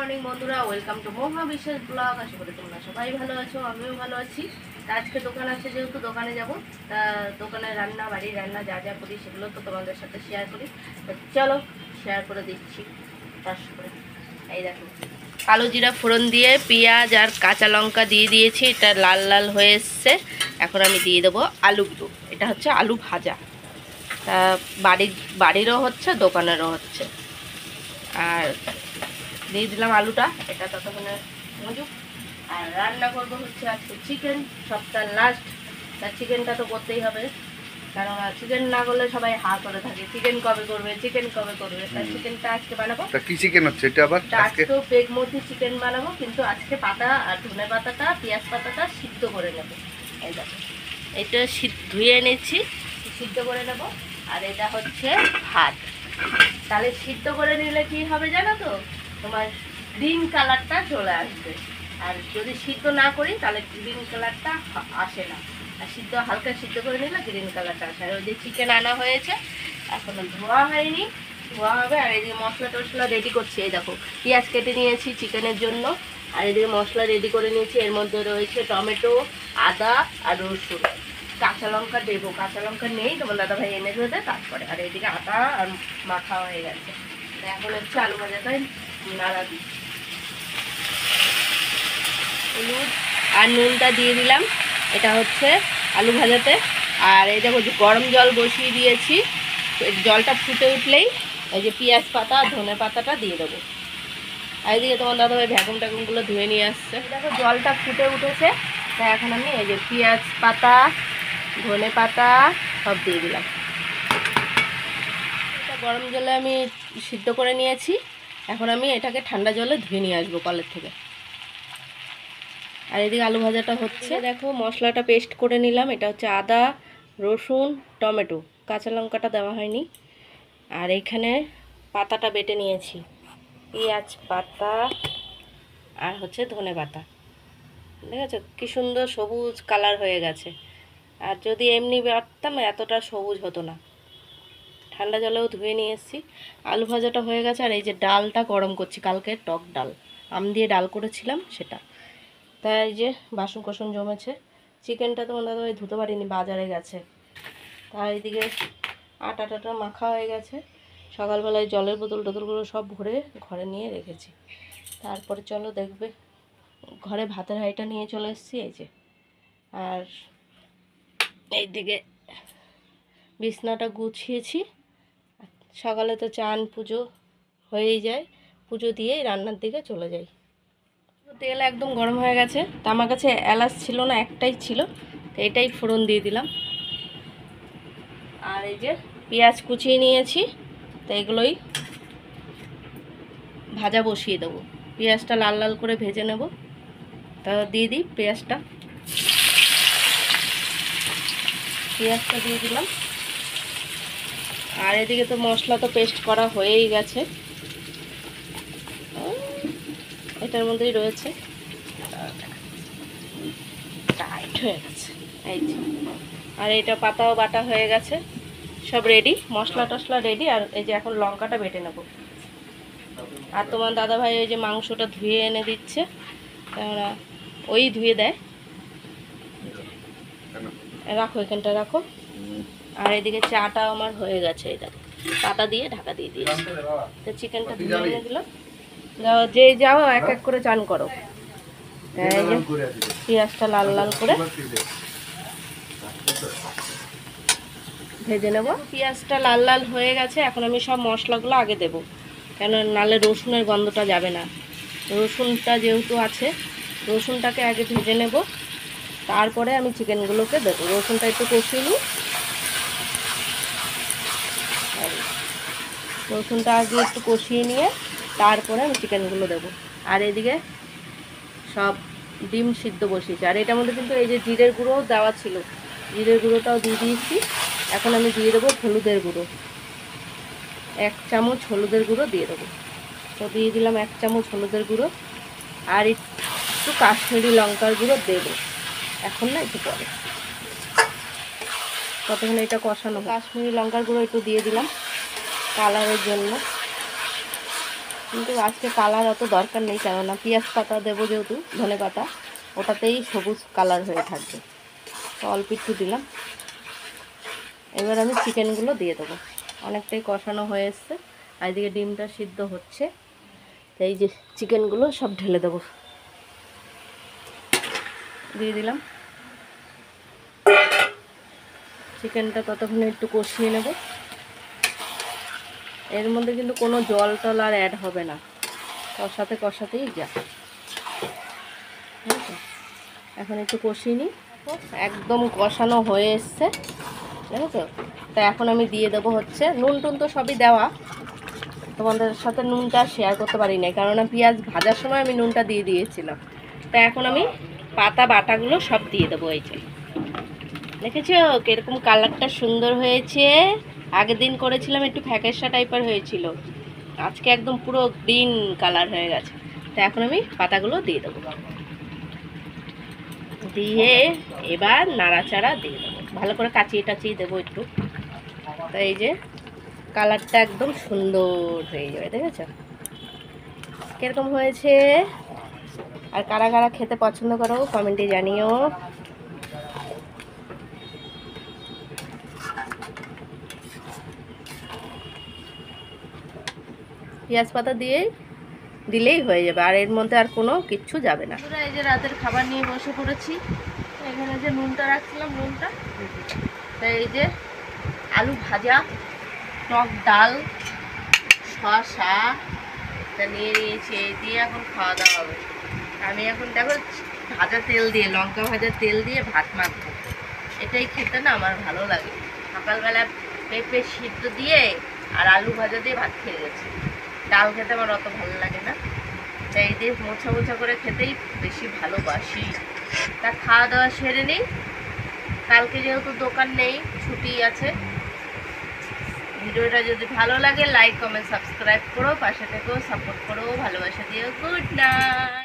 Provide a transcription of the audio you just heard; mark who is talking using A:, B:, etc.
A: Morning বন্ধুরা, welcome to মহা বিশেষ ব্লগ। আশা করি তোমরা সবাই ভালো আছো, আমিও ভালো আছি। তা আজকে দোকান আছে, যেহেতু দোকানে যাব, তা দোকানে রান্না, বাড়ির রান্না যা যা করি সেগুলো তো তোমাদের সাথে শেয়ার করি। তো চলো শেয়ার করে দিচ্ছি। তার করে এই দেখো, কালো জিরা ফোড়ন দিয়ে পেঁয়াজ আর কাঁচা লঙ্কা দিয়ে দিয়েছি, এটা লাল লাল হয়ে এসছে। এখন আমি দিয়ে দেবো আলুগুলো। এটা হচ্ছে আলু ভাজা, তা বাড়িরও হচ্ছে, দোকানেরও হচ্ছে। আর দিয়ে দিলাম আলুটা, এটা ততক্ষণে মজুক। আর রান্না করবো হচ্ছে আজকে চিকেন, সপ্তাহের লাস্ট। তা চিকেনটা তো করতেই হবে, কারণ চিকেন না করলে সবাই হা করে থাকে, চিকেন কবে করবে, চিকেন কবে করবে। তা চিকেনটা আজকে বানাবো।
B: কি চিকেন হচ্ছে এটা আবার?
A: আজকেও বেগমতি চিকেন বানাবো, কিন্তু আজকে পাতা আর ধনে পাতাটা, পেঁয়াজ পাতাটা সিদ্ধ করে নেবো। এই দেখো, এটা ধুয়ে এনেছি, সিদ্ধ করে নেব। আর এটা হচ্ছে ভাত। তাহলে সিদ্ধ করে নিলে কি হবে জানো তো, তোমার গ্রিন কালারটা চলে আসবে। আর যদি সিদ্ধ না করি তাহলে গ্রিন কালারটা আসে না। আর হালকা সিদ্ধ করে নিলে গ্রিন কালারটা আসে। আর ওই যে চিকেন আনা হয়েছে, এখনো ধোয়া হয়নি, ধোয়া হবে। আর এদিকে মশলা টশলা রেডি করছি। এই দেখো, পেঁয়াজ কেটে নিয়েছি চিকেনের জন্য। আর এদিকে মশলা রেডি করে নিয়েছি, এর মধ্যে রয়েছে টমেটো, আদা আর রসুন। কাঁচা লঙ্কা দেবো, কাঁচা লঙ্কা নেই, তোমার দাদা ভাই এনে দেবে তারপরে। আর এদিকে আটা আর মাখা হয়ে গেছে। এখন হচ্ছে আলু ভাজাটাই নাড়া দিই। হলুদ আর নুনটা দিয়ে দিলাম, এটা হচ্ছে আলু ভাজাতে। আর এই দেখো, গরম জল বসিয়ে দিয়েছি, জলটা ফুটে উঠলেই এই যে পেঁয়াজ পাতা, ধনে পাতাটা দিয়ে দেবো। আর এদিকে তোমার দাদা ভাই ভ্যাকুম ট্যাকুমগুলো ধুয়ে নিয়ে আসছে। দেখো জলটা ফুটে উঠেছে, তাই এখন আমি এই যে পেঁয়াজ পাতা, ধনে পাতা সব দিয়ে দিলাম। এটা গরম জলে আমি সিদ্ধ করে নিয়েছি, এখন আমি এটাকে ঠান্ডা জলে ধুয়ে নিয়ে আসবো কলের থেকে। আর এদিকে আলু ভাজাটা হচ্ছে। দেখো মশলাটা পেস্ট করে নিলাম, এটা হচ্ছে আদা, রসুন, টমেটো, কাঁচা লঙ্কাটা দেওয়া হয়নি। আর এখানে পাতাটা বেটে নিয়েছি, পেঁয়াজ পাতা আর হচ্ছে ধনে পাতা। দেখেছো কি সুন্দর সবুজ কালার হয়ে গেছে। আর যদি এমনি বাটতাম এতটা সবুজ হতো না। ঠান্ডা জলেও ধুয়ে নিয়ে এসেছি। আলু ভাজাটা হয়ে গেছে। আর এই যে ডালটা গরম করছি, কালকে টক ডাল, আম দিয়ে ডাল করেছিলাম সেটা। তাই এই যে বাসন কোসন জমেছে। চিকেনটা তো মনে হয় ধুতে পারিনি, বাজারে গেছে। তাই এইদিকে আটা টাটা মাখা হয়ে গেছে। সকালবেলায় জলের বোতল টোতলগুলো সব ভরে ঘরে নিয়ে রেখেছি। তারপরে চলো দেখবে, ঘরে ভাতের হাঁড়িটা নিয়ে চলে এসেছি এই যে। আর এইদিকে বিছনাটা গুছিয়েছি। সকালে তো চান পুজো হয়েই যায়, পুজো দিয়েই রান্নার দিকে চলে যাই। তেল একদম গরম হয়ে গেছে। তা আমার কাছে এলাচ ছিল না, একটাই ছিল, তো এটাই ফোড়ন দিয়ে দিলাম। আর এই যে পেঁয়াজ কুচিয়ে নিয়েছি, তো এগুলোই ভাজা বসিয়ে দেবো। পেঁয়াজটা লাল লাল করে ভেজে নেব। তা দিয়ে দিই পেঁয়াজটা, পেঁয়াজটা দিয়ে দিলাম। আর এদিকে তো মশলা তো পেস্ট করা হয়েই গেছে, এটার মধ্যেই রয়েছে। টাইট হয়ে গেছে এই যে। আর এটা পাতাও বাটা হয়ে গেছে, সব রেডি, মশলা টশলা রেডি। আর এই যে এখন লঙ্কাটা বেটে নেব। আর তোমার দাদা ভাই ওই যে মাংসটা ধুয়ে এনে দিচ্ছে, কেননা ওই ধুয়ে দেয়। রাখো, এখানটা রাখো। আর এদিকে চাটা আমার হয়ে গেছে, এই দেখো পাতা দিয়ে ঢাকা দিয়ে দিয়েছি। তো চিকেনটা ধুয়ে এনে দিল। যে যাও এক এক করে চান করো। এই যে পেঁয়াজটা লাল লাল করে ভেজে নেব। পেঁয়াজটা লাল লাল হয়ে গেছে, এখন আমি সব মশলাগুলো আগে দেব, কেন নাহলে রসুনের গন্ধটা যাবে না। রসুনটা যেহেতু আছে, রসুনটাকে আগে ভেজে নেব, তারপরে আমি চিকেনগুলোকে দেবো। রসুনটা একটু কষিয়ে নিই, রসুনটা আগে একটু কষিয়ে নিয়ে তারপরে আমি চিকেনগুলো দেবো। আর এদিকে সব ডিম সিদ্ধ বসিয়েছি। আর এটার মধ্যে কিন্তু এই যে জিরের গুঁড়োও দেওয়া ছিল, জিরের গুঁড়োটাও দিয়ে দিয়েছি। এখন আমি দিয়ে দেবো হলুদের গুঁড়ো, 1 চামচ হলুদের গুঁড়ো দিয়ে দেবো। তো দিয়ে দিলাম 1 চামচ হলুদের গুঁড়ো। আর একটু কাশ্মীরি লঙ্কার গুঁড়ো দেবো, এখন না একটু পরে, ততক্ষণ এটা কষানো। কাশ্মীরি লঙ্কার গুঁড়ো একটু দিয়ে দিলাম কালারের জন্য। কিন্তু আজকে কালার অত দরকার নেই, কেননা পেঁয়াজ পাতা দেবো যেহেতু, ধনে পাতা ওটাতেই সবুজ কালার হয়ে থাকবে, তো অল্প একটু দিলাম। এবার আমি চিকেনগুলো দিয়ে দেবো। অনেকটাই কষানো হয়ে এসছে, আর এদিকে ডিমটা সিদ্ধ হচ্ছে। তো এই যে চিকেনগুলো সব ঢেলে দেবো, দিয়ে দিলাম। চিকেনটা ততক্ষণে একটু কষিয়ে নেব। এর মধ্যে কিন্তু কোনো জল টল আর অ্যাড হবে না, কষাতে কষাতেই যা। এখন একটু কষিয়ে নিই। একদম কষানো হয়ে এসছে, দেখেছো? তো এখন আমি দিয়ে দেবো হচ্ছে নুন টুন, তো সবই দেওয়া, তোমাদের সাথে নুনটা শেয়ার করতে পারি না, কারণ পেঁয়াজ ভাজার সময় আমি নুনটা দিয়ে দিয়েছিলাম। তো এখন আমি পাতা বাটাগুলো সব দিয়ে দেবো। এই যে দেখেছো কিরকম কালারটা সুন্দর হয়েছে। আগের দিন করেছিলাম একটু ফ্যাকাশে টাইপের হয়েছিল, আজকে একদম পুরো গ্রিন কালার হয়ে গেছে। তো এখন আমি পাতাগুলো দিয়ে দেবো, দিয়ে এবার নাড়াচাড়া দিয়ে দেবো, ভালো করে কাচিয়ে টাচিয়ে দেবো একটু। তো এই যে কালারটা একদম সুন্দর হয়ে যাবে, দেখেছো কিরকম হয়েছে। আর কারা কারা খেতে পছন্দ করো কমেন্টে জানিও। পেঁয়াজ পাতা দিলেই হয়ে যাবে, আর এর মধ্যে আর কোনো কিচ্ছু যাবে না। এই যে রাতের খাবার নিয়ে বসে পড়েছি। এখানে যে নুনটা রাখছিলাম, নুনটা, তাই এই যে আলু ভাজা, টক ডাল, শসা নিয়ে নিয়েছি, এই দিয়ে এখন খাওয়া দাওয়া হবে। আমি এখন দেখো ভাজা তেল দিয়ে, লঙ্কা ভাজা তেল দিয়ে ভাত মাখবো। এটাই খেতে না আমার ভালো লাগে। সকালবেলা পেঁপে সিদ্ধ দিয়ে আর আলু ভাজা দিয়ে ভাত খেয়ে গেছি। ডাল খেতে আমার অত ভালো লাগে না, তাই এই দিয়ে মোছা মোছা করে খেতেই বেশি ভালোবাসি। তা খাওয়া দাওয়া সেরে নিই, কালকে যেহেতু দোকান নেই, ছুটি আছে। ভিডিওটা যদি ভালো লাগে লাইক কমেন্ট সাবস্ক্রাইব করো, পাশে থেকেও সাপোর্ট করো, ভালোবাসা দিও। Good night.